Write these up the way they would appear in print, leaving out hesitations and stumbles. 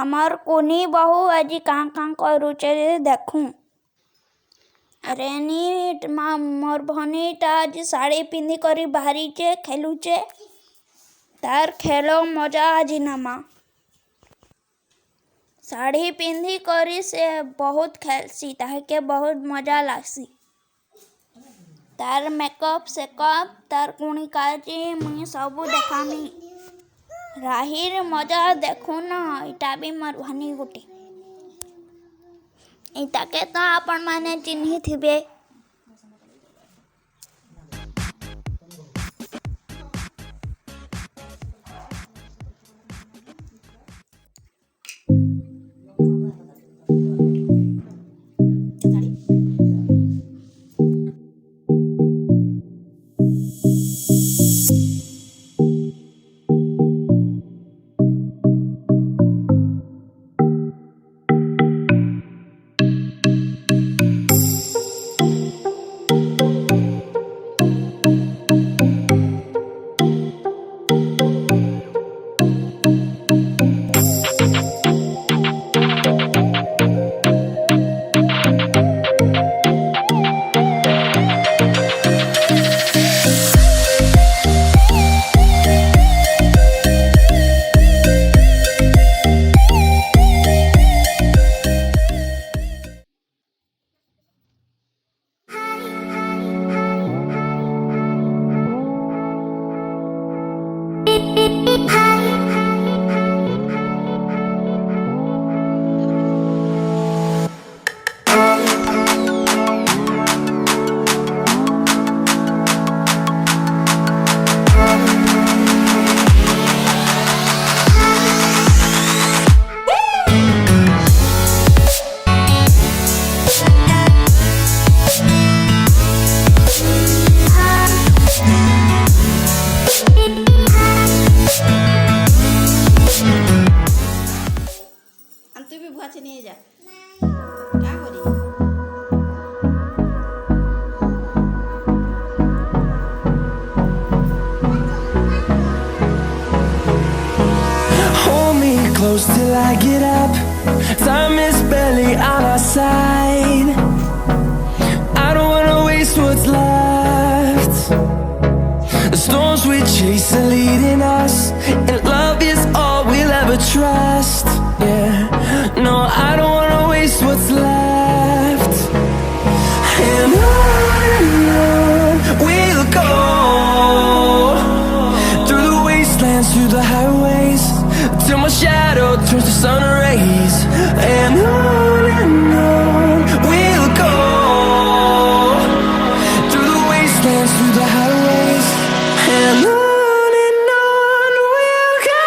ଆମର କୁନି ବହୁ ଆଜି କାଁ କାଁ କରୁଛେ ଦେଖୁଁ। ରେନି ମୋର୍ ଭଉଣୀଟା ଆଜି ଶାଢ଼ୀ ପିନ୍ଧିକରି ବାହାରିଛେ ଖେଲୁଛେ। ତାର୍ ଖେଲ ମଜା ଆଜି ନେମା। ଶାଢ଼ୀ ପିନ୍ଧିକରି ସେ ବହୁତ ଖେଲ୍ସି, ତାହାକେ ବହୁତ ମଜା ଲାଗ୍ସି। ତାର୍ ମେକଅପ୍ ସେକଅପ୍ ତାର୍ କୁଣି କାଜି ମୁଇଁ ସବୁ ଦେଖାମି। ରାହିର୍ ମଜା ଦେଖୁନ, ଇଟା ବି ମୋର୍ ଭଉଣୀ ଗୁଟେ। ଇଟାକେ ତ ଆପଣମାନେ ଚିହ୍ନିଥିବେ। তুই বি ভুয়া নিয়ে যা কা করি Hold me close till I get up. Time is barely on our side. I don't wanna waste what's left. The storms we chase are leading us, and love is all we'll ever trust. Yeah, no, I don't wanna waste what's left. And on we'll go, through the wastelands, through the highways, till my shadow turns to sun rays. And on we'll go, through the wastelands, through the highways, and on we'll go.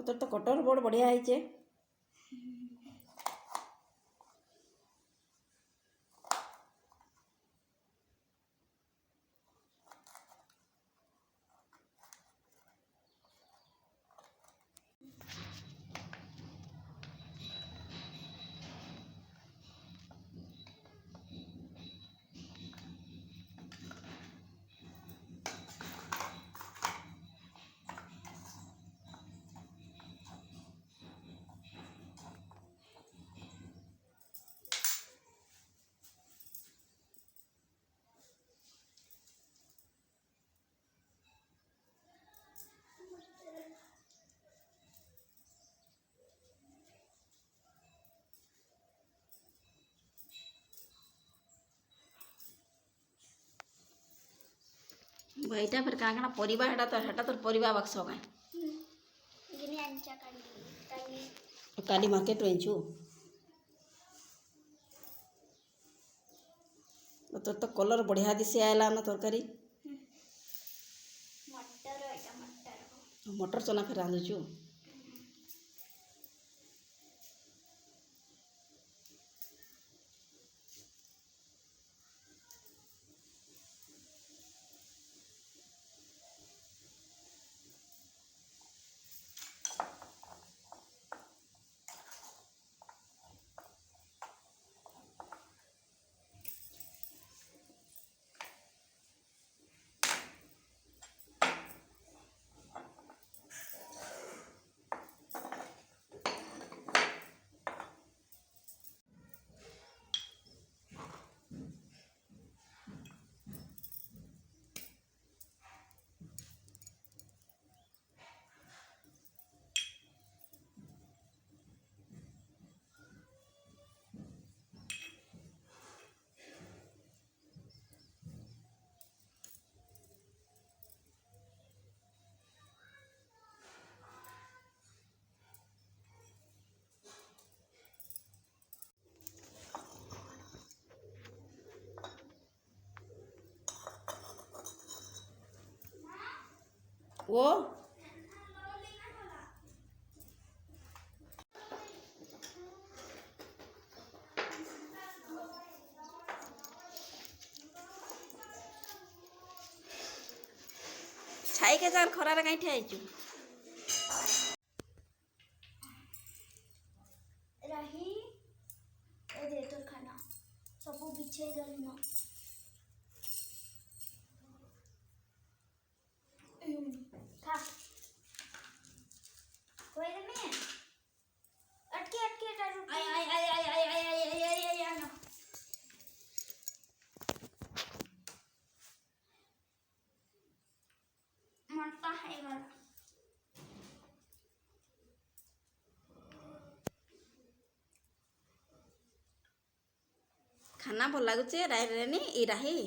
তোর তো কটর বড় বঢ়িয়া হয়েছে। ଭାଇଟା ଫେର କାଣା କାଣା ପରିବା ହେଟା ତୋର ପରିବା ବାକ୍ସ କାଁ କାଲି ମାର୍କେଟରୁ ଆଣିଛୁ। তোর তো কলর বঢ়িয়া দিশি আইলা না তরকারি। মটর চনা ফের রাঁধুଛୁ। ଓ ଛାଇ କେ ଯାର ଖରାରେ କାଇଁ ଠିଆ ହେଇଛୁ। ରାହି ଏ ଦେ ତୋର ଖାନା ସବୁ ବିଛେଇ ଦେଲୁନ। खा कोई नहीं है अटके अटके टारू आई आई आई आई आई आई आई आई आई आई मरता है वाला ଖାନା ଭଲ ଲାଗୁଛି ରାହି ଇ ରାହି।